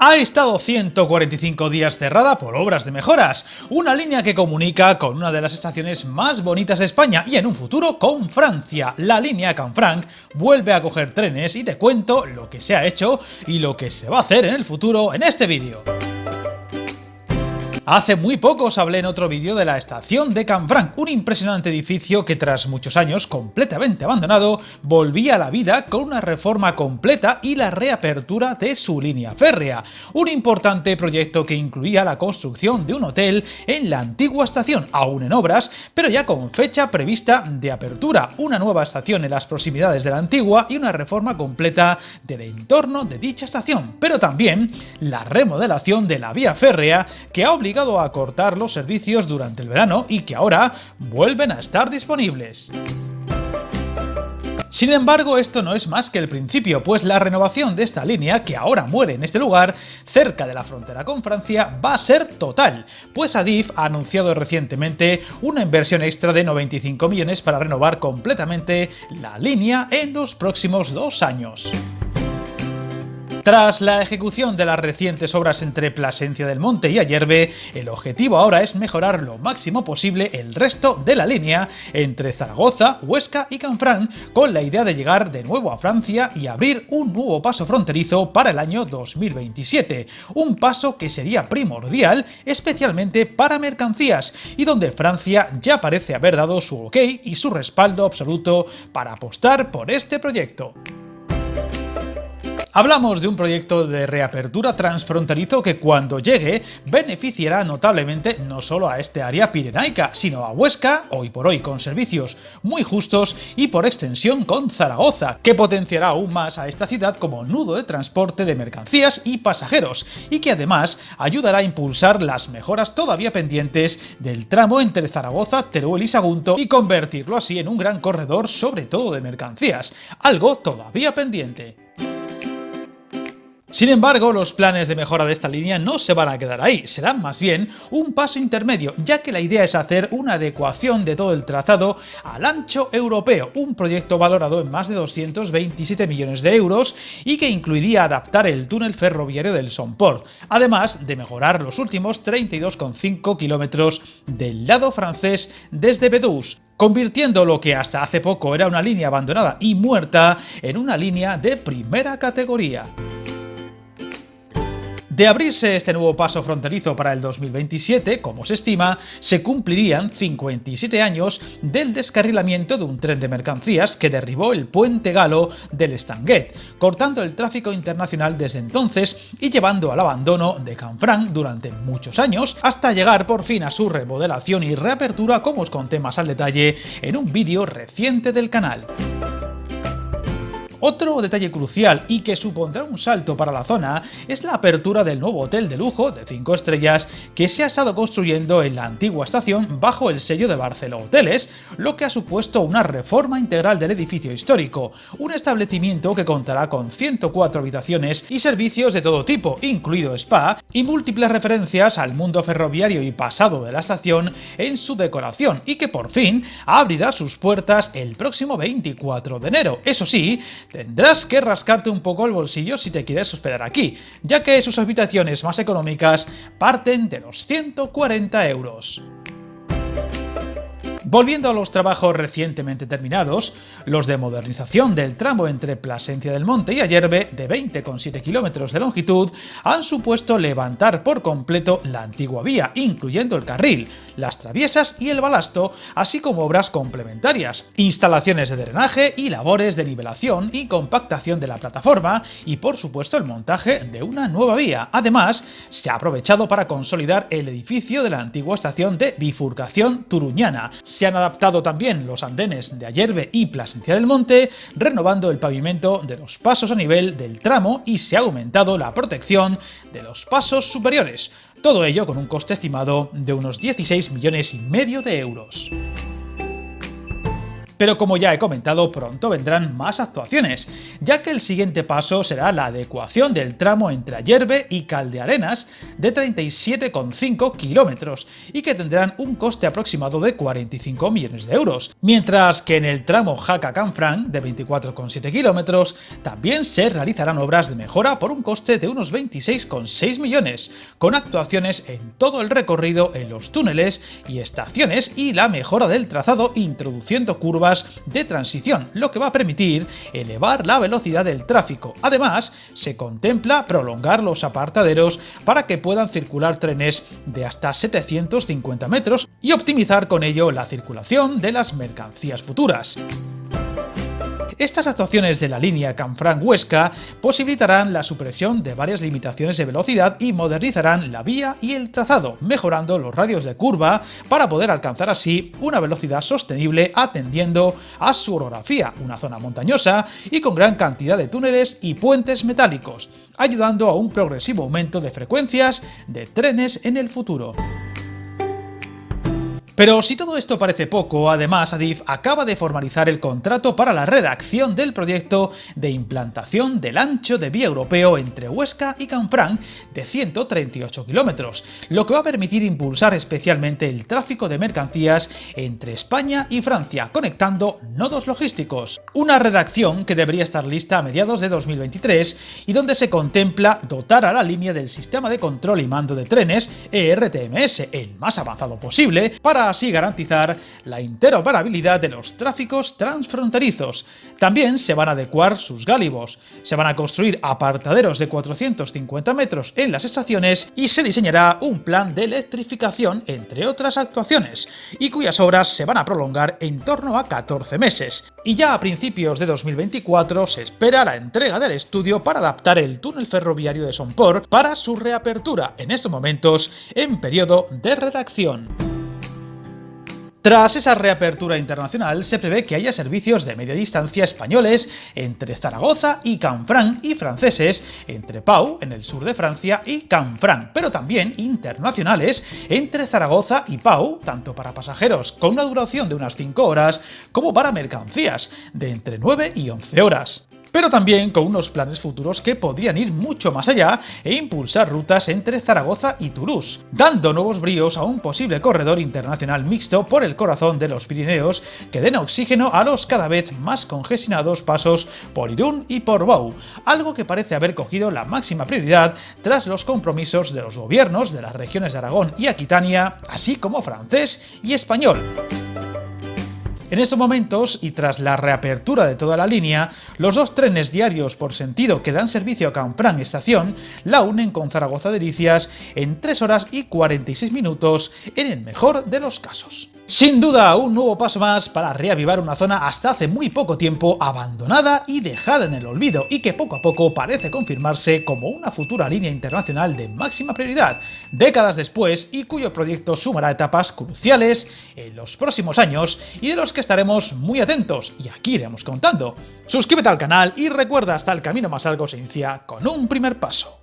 Ha estado 145 días cerrada por obras de mejoras, una línea que comunica con una de las estaciones más bonitas de España y en un futuro con Francia. La línea Canfranc vuelve a coger trenes y te cuento lo que se ha hecho y lo que se va a hacer en el futuro en este vídeo. Hace muy poco os hablé en otro vídeo de la estación de Canfranc, un impresionante edificio que tras muchos años completamente abandonado volvía a la vida con una reforma completa y la reapertura de su línea férrea. Un importante proyecto que incluía la construcción de un hotel en la antigua estación, aún en obras, pero ya con fecha prevista de apertura, una nueva estación en las proximidades de la antigua y una reforma completa del entorno de dicha estación, pero también la remodelación de la vía férrea que ha obligado a cortar los servicios durante el verano y que ahora vuelven a estar disponibles. Sin embargo, esto no es más que el principio, pues la renovación de esta línea, que ahora muere en este lugar, cerca de la frontera con Francia, va a ser total, pues Adif ha anunciado recientemente una inversión extra de 95 millones para renovar completamente la línea en los próximos 2 años. Tras la ejecución de las recientes obras entre Plasencia del Monte y Ayerbe, el objetivo ahora es mejorar lo máximo posible el resto de la línea entre Zaragoza, Huesca y Canfranc, con la idea de llegar de nuevo a Francia y abrir un nuevo paso fronterizo para el año 2027, un paso que sería primordial especialmente para mercancías y donde Francia ya parece haber dado su ok y su respaldo absoluto para apostar por este proyecto. Hablamos de un proyecto de reapertura transfronterizo que cuando llegue beneficiará notablemente no solo a este área pirenaica, sino a Huesca, hoy por hoy con servicios muy justos, y por extensión con Zaragoza, que potenciará aún más a esta ciudad como nudo de transporte de mercancías y pasajeros, y que además ayudará a impulsar las mejoras todavía pendientes del tramo entre Zaragoza, Teruel y Sagunto y convertirlo así en un gran corredor sobre todo de mercancías, algo todavía pendiente. Sin embargo, los planes de mejora de esta línea no se van a quedar ahí, serán más bien un paso intermedio, ya que la idea es hacer una adecuación de todo el trazado al ancho europeo, un proyecto valorado en más de 227 millones de euros y que incluiría adaptar el túnel ferroviario del Somport, además de mejorar los últimos 32,5 kilómetros del lado francés desde Bedous, convirtiendo lo que hasta hace poco era una línea abandonada y muerta en una línea de primera categoría. De abrirse este nuevo paso fronterizo para el 2027, como se estima, se cumplirían 57 años del descarrilamiento de un tren de mercancías que derribó el puente galo del Estanguet, cortando el tráfico internacional desde entonces y llevando al abandono de Canfranc durante muchos años, hasta llegar por fin a su remodelación y reapertura, como os conté más al detalle en un vídeo reciente del canal. Otro detalle crucial y que supondrá un salto para la zona es la apertura del nuevo hotel de lujo de 5 estrellas que se ha estado construyendo en la antigua estación bajo el sello de Barceló Hoteles, lo que ha supuesto una reforma integral del edificio histórico, un establecimiento que contará con 104 habitaciones y servicios de todo tipo, incluido spa, y múltiples referencias al mundo ferroviario y pasado de la estación en su decoración, y que por fin abrirá sus puertas el próximo 24 de enero. Eso sí, tendrás que rascarte un poco el bolsillo si te quieres hospedar aquí, ya que sus habitaciones más económicas parten de los 140 euros. Volviendo a los trabajos recientemente terminados, los de modernización del tramo entre Plasencia del Monte y Ayerbe, de 20,7 kilómetros de longitud, han supuesto levantar por completo la antigua vía, incluyendo el carril, las traviesas y el balasto, así como obras complementarias, instalaciones de drenaje y labores de nivelación y compactación de la plataforma y, por supuesto, el montaje de una nueva vía. Además, se ha aprovechado para consolidar el edificio de la antigua estación de bifurcación turuñana. Se han adaptado también los andenes de Ayerbe y Plasencia del Monte, renovando el pavimento de los pasos a nivel del tramo, y se ha aumentado la protección de los pasos superiores. Todo ello con un coste estimado de unos 16,5 millones de euros. Pero como ya he comentado, pronto vendrán más actuaciones, ya que el siguiente paso será la adecuación del tramo entre Ayerbe y Caldearenas de 37,5 kilómetros y que tendrán un coste aproximado de 45 millones de euros, mientras que en el tramo Jaca-Canfranc de 24,7 kilómetros también se realizarán obras de mejora por un coste de unos 26,6 millones, con actuaciones en todo el recorrido en los túneles y estaciones y la mejora del trazado introduciendo curvas de transición, lo que va a permitir elevar la velocidad del tráfico. Además, se contempla prolongar los apartaderos para que puedan circular trenes de hasta 750 metros y optimizar con ello la circulación de las mercancías futuras. Estas actuaciones de la línea Canfranc-Huesca posibilitarán la supresión de varias limitaciones de velocidad y modernizarán la vía y el trazado, mejorando los radios de curva para poder alcanzar así una velocidad sostenible atendiendo a su orografía, una zona montañosa y con gran cantidad de túneles y puentes metálicos, ayudando a un progresivo aumento de frecuencias de trenes en el futuro. Pero si todo esto parece poco, además Adif acaba de formalizar el contrato para la redacción del proyecto de implantación del ancho de vía europeo entre Huesca y Canfranc de 138 kilómetros, lo que va a permitir impulsar especialmente el tráfico de mercancías entre España y Francia, conectando nodos logísticos. Una redacción que debería estar lista a mediados de 2023 y donde se contempla dotar a la línea del sistema de control y mando de trenes ERTMS, el más avanzado posible, para así garantizar la interoperabilidad de los tráficos transfronterizos. También se van a adecuar sus gálibos, se van a construir apartaderos de 450 metros en las estaciones y se diseñará un plan de electrificación, entre otras actuaciones, y cuyas obras se van a prolongar en torno a 14 meses. Y ya a principios de 2024 se espera la entrega del estudio para adaptar el túnel ferroviario de Somport para su reapertura, en estos momentos en periodo de redacción. Tras esa reapertura internacional, se prevé que haya servicios de media distancia españoles entre Zaragoza y Canfranc y franceses entre Pau, en el sur de Francia, y Canfranc, pero también internacionales entre Zaragoza y Pau, tanto para pasajeros con una duración de unas 5 horas como para mercancías de entre 9 y 11 horas. Pero también con unos planes futuros que podrían ir mucho más allá e impulsar rutas entre Zaragoza y Toulouse, dando nuevos bríos a un posible corredor internacional mixto por el corazón de los Pirineos que den oxígeno a los cada vez más congestionados pasos por Irún y por Bou, algo que parece haber cogido la máxima prioridad tras los compromisos de los gobiernos de las regiones de Aragón y Aquitania, así como francés y español. En estos momentos, y tras la reapertura de toda la línea, los dos trenes diarios por sentido que dan servicio a Canfranc Estación la unen con Zaragoza Delicias en 3 horas y 46 minutos en el mejor de los casos. Sin duda, un nuevo paso más para reavivar una zona hasta hace muy poco tiempo abandonada y dejada en el olvido y que poco a poco parece confirmarse como una futura línea internacional de máxima prioridad, décadas después, y cuyo proyecto sumará etapas cruciales en los próximos años y de los que estaremos muy atentos y aquí iremos contando. Suscríbete al canal y recuerda, hasta el camino más largo se inicia con un primer paso.